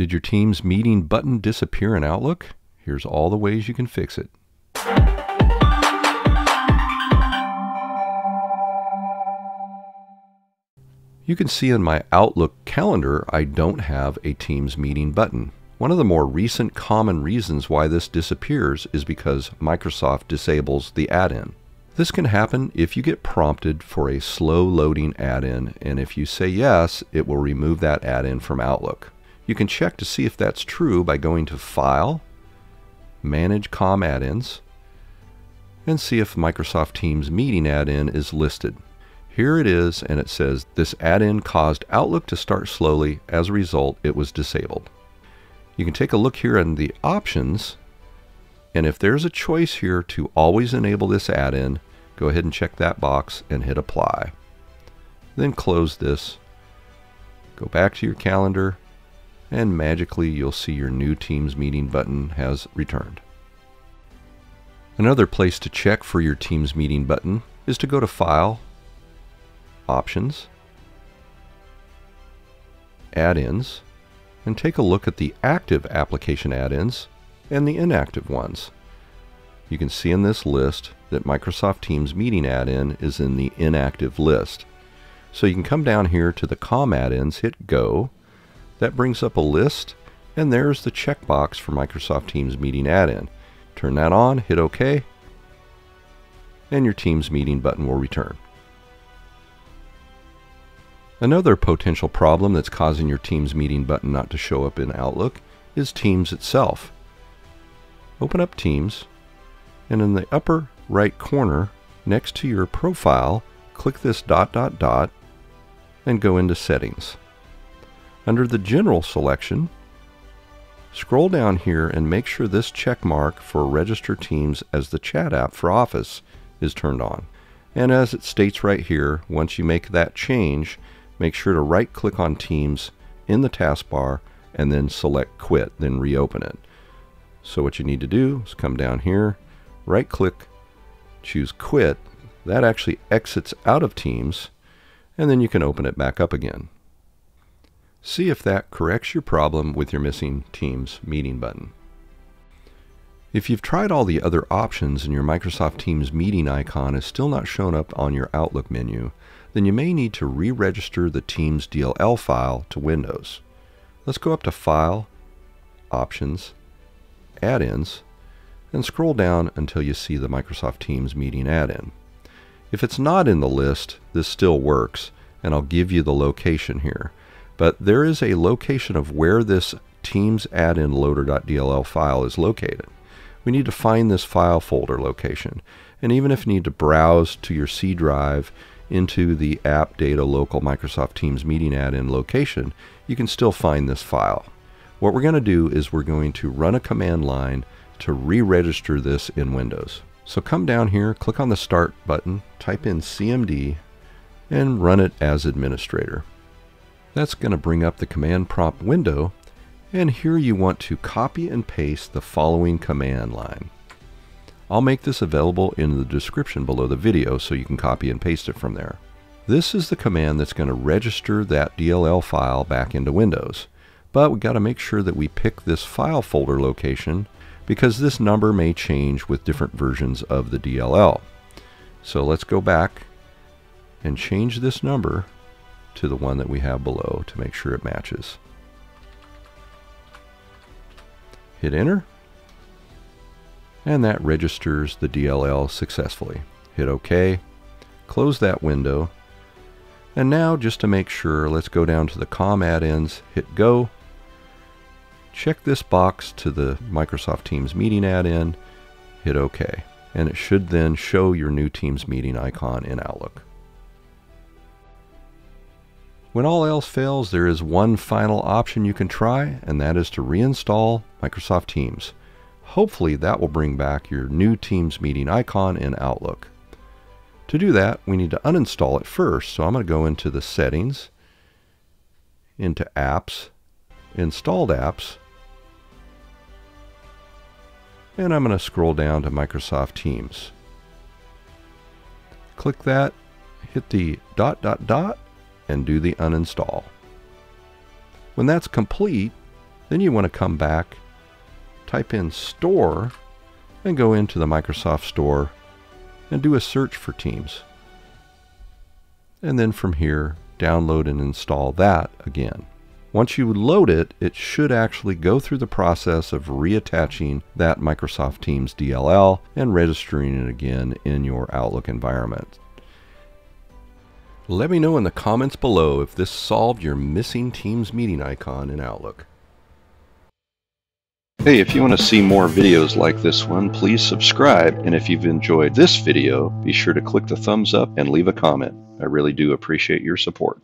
Did your Teams meeting button disappear in Outlook? Here's all the ways you can fix it. You can see in my Outlook calendar I don't have a Teams meeting button. One of the more recent common reasons why this disappears is because Microsoft disables the add-in. This can happen if you get prompted for a slow loading add-in, and if you say yes, it will remove that add-in from Outlook. You can check to see if that's true by going to File, Manage COM Addins, and see if Microsoft Teams Meeting Addin is listed. Here it is, and it says this add-in caused Outlook to start slowly. As a result, it was disabled. You can take a look here in the options, and if there's a choice here to always enable this add-in, go ahead and check that box and hit apply. Then close this, go back to your calendar, and magically you'll see your new Teams meeting button has returned. Another place to check for your Teams meeting button is to go to File, Options, Add-ins, and take a look at the active application add-ins and the inactive ones. You can see in this list that Microsoft Teams Meeting Addin is in the inactive list. So you can come down here to the COM Addins, hit Go. That brings up a list, and there's the checkbox for Microsoft Teams Meeting Addin. Turn that on, hit OK, and your Teams Meeting button will return. Another potential problem that's causing your Teams Meeting button not to show up in Outlook is Teams itself. Open up Teams, and in the upper right corner next to your profile, click this ... and go into Settings. Under the General selection, scroll down here and make sure this check mark for Register Teams as the chat app for Office is turned on. And as it states right here, once you make that change, make sure to right-click on Teams in the taskbar and then select Quit, then reopen it. So what you need to do is come down here, right-click, choose Quit. That actually exits out of Teams, and then you can open it back up again. See if that corrects your problem with your missing Teams meeting button. If you've tried all the other options and your Microsoft Teams meeting icon is still not shown up on your Outlook menu, then you may need to re-register the Teams DLL file to Windows. Let's go up to File, Options, Add-ins, and scroll down until you see the Microsoft Teams Meeting Addin. If it's not in the list, this still works, and I'll give you the location here. But there is a location of where this TeamsMeetingAddinLoader.dll file is located. We need to find this file folder location. And even if you need to browse to your C drive into the App Data Local Microsoft Teams Meeting Addin location, you can still find this file. What we're going to do is we're going to run a command line to re-register this in Windows. So come down here, click on the Start button, type in CMD, and run it as administrator. That's going to bring up the command prompt window, and here you want to copy and paste the following command line. I'll make this available in the description below the video so you can copy and paste it from there. This is the command that's going to register that DLL file back into Windows. But we've got to make sure that we pick this file folder location because this number may change with different versions of the DLL. So let's go back and change this number to the one that we have below to make sure it matches. Hit enter, and that registers the DLL successfully. Hit OK, close that window, and now just to make sure, let's go down to the COM Addins, hit Go, check this box to the Microsoft Teams Meeting Addin, hit OK, and it should then show your new Teams meeting icon in Outlook. When all else fails, there is one final option you can try, and that is to reinstall Microsoft Teams. Hopefully that will bring back your new Teams meeting icon in Outlook. To do that, we need to uninstall it first, so I'm going to go into the Settings, into Apps, Installed Apps, and I'm going to scroll down to Microsoft Teams. Click that, hit the ... and do the uninstall. When that's complete, Then you want to come back, type in Store, and go into the Microsoft Store and do a search for Teams. And then from here, download and install that again. Once you load it, it should actually go through the process of reattaching that Microsoft Teams DLL and registering it again in your Outlook environment. Let me know in the comments below if this solved your missing Teams meeting icon in Outlook. Hey, if you want to see more videos like this one, please subscribe. And if you've enjoyed this video, be sure to click the thumbs up and leave a comment. I really do appreciate your support.